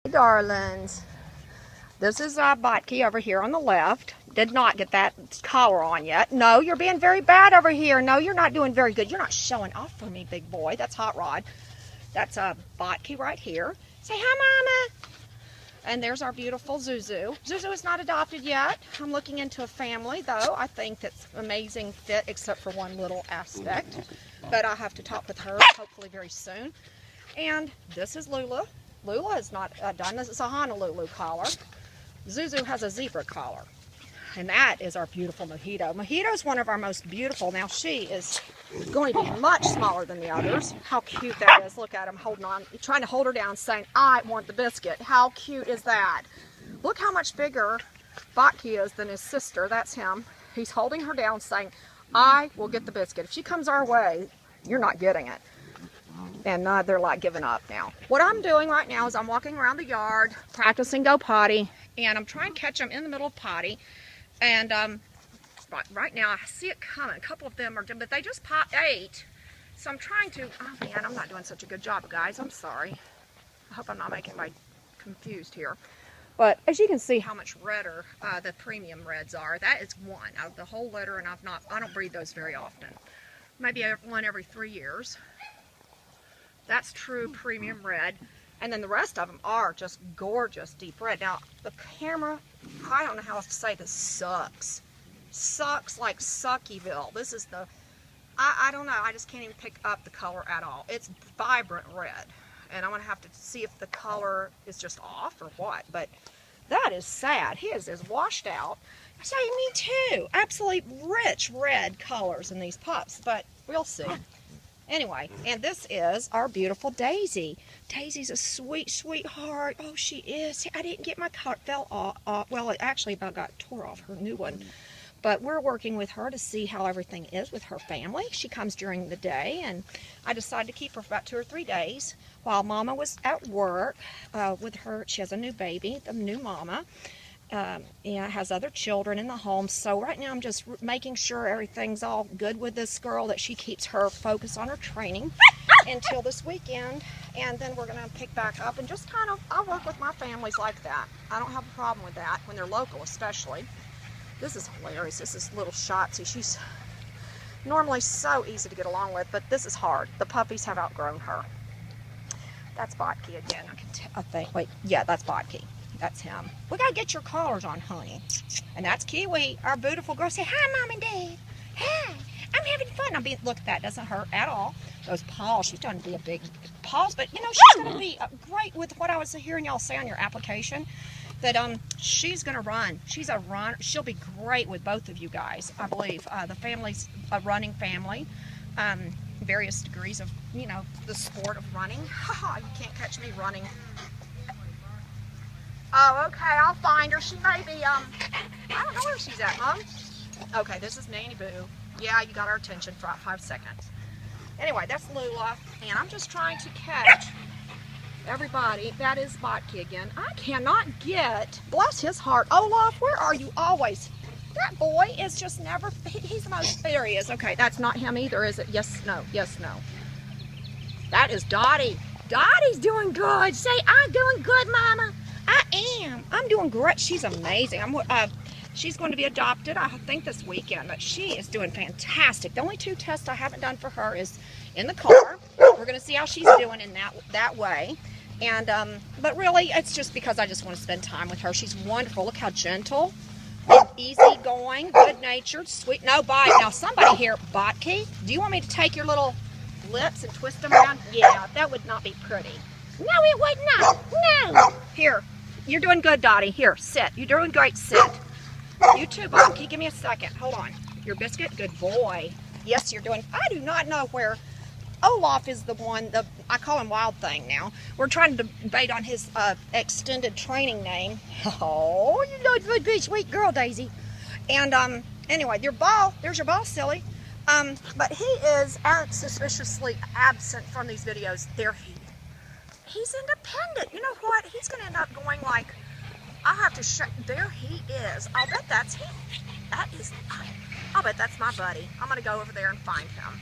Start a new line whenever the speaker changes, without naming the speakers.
Darlings, this is Botke over here on the left. Did not get that collar on yet. No, you're being very bad over here. No, you're not doing very good. You're not showing off for me, big boy. That's Hot Rod. That's Botke right here. Say hi, Mama. And there's our beautiful Zuzu. Zuzu is not adopted yet. I'm looking into a family, though. I think that's an amazing fit, except for one little aspect. But I'll have to talk with her hopefully very soon. And this is Lula. Lula is not done. This is a Honolulu collar. Zuzu has a zebra collar. And that is our beautiful Mojito. Mojito is one of our most beautiful. Now she is going to be much smaller than the others. How cute that is. Look at him holding on, trying to hold her down, saying, I want the biscuit. How cute is that? Look how much bigger Botke is than his sister. That's him. He's holding her down, saying, I will get the biscuit. If she comes our way, you're not getting it. And they're like giving up now. What I'm doing right now is I'm walking around the yard, practicing go potty, and I'm trying to catch them in the middle of potty. And right now I see it coming. A couple of them are, but they just ate. So I'm trying to, oh man, I'm not doing such a good job, guys. I'm sorry. I hope I'm not making anybody confused here. But as you can see how much redder the premium reds are. That is one out of the whole litter, and I don't breed those very often. Maybe one every 3 years. That's true premium red. And then the rest of them are just gorgeous deep red. Now, the camera, I don't know how else to say this, sucks. Sucks like Suckyville. This is the, I don't know, I just can't even pick up the color at all. It's vibrant red. And I'm going to have to see if the color is just off or what. But that is sad. His is washed out. Say, me too. Absolutely rich red colors in these pups. But we'll see. Anyway, and this is our beautiful Daisy. Daisy's a sweet, sweetheart. Oh, she is. I didn't get my cart, fell off. Well, it actually about got tore off, her new one. But we're working with her to see how everything is with her family. She comes during the day, and I decided to keep her for about 2 or 3 days while Mama was at work with her. She has a new baby, the new Mama. Has other children in the home, so right now I'm just making sure everything's all good with this girl, that she keeps her focus on her training until this weekend, and then we're going to pick back up and just kind of, I'll work with my families like that. I don't have a problem with that, when they're local especially. This is hilarious. This is little Shotzi. She's normally so easy to get along with, but this is hard. The puppies have outgrown her. That's Botke again. I think, wait, yeah, that's Botke. That's him. We gotta get your collars on, honey. And that's Kiwi, our beautiful girl. Say hi, Mom and Dad. Hi. I'm having fun. Look, that doesn't hurt at all. Those paws, she's going to be a big paws, but you know, she's going to be great with what I was hearing y'all say on your application, that she's going to run. She's a runner. She'll be great with both of you guys, I believe. The family's a running family. Various degrees of, you know, the sport of running. Haha, you can't catch me running. Oh, okay, I'll find her. She may be, I don't know where she's at, Mom. Okay, this is Nanny Boo. Yeah, you got our attention for 5 seconds. Anyway, that's Lula, and I'm just trying to catch everybody. That is Botke again. I cannot get, bless his heart, Olaf, where are you always? That boy is just never, he's the most, there he is. Okay, that's not him either, is it? Yes, no, yes, no. That is Dottie. Dottie's doing good. Say, I'm doing good, Mama. I am. I'm doing great. She's amazing. She's going to be adopted, I think, this weekend, but she is doing fantastic. The only 2 tests I haven't done for her is in the car. We're going to see how she's doing in that way. And but really, it's just because I just want to spend time with her. She's wonderful. Look how gentle, easygoing, good-natured, sweet. No bite. Now, somebody here, Botke, do you want me to take your little lips and twist them around? Yeah, that would not be pretty. No, it would not. No. Here. You're doing good, Dottie. Here, sit. You're doing great. Sit. You too, Botke. Give me a second. Hold on. Your biscuit? Good boy. Yes, you're doing. I do not know where. Olaf is the one, I call him Wild Thing now. We're trying to debate on his extended training name. Oh, you're a good, sweet girl, Daisy. And anyway, there's your ball, silly. But he is suspiciously absent from these videos. He's independent. You know what? He's going to end up going like, I'll have to show, there he is. I'll bet that's him. I'll bet that's my buddy. I'm going to go over there and find him.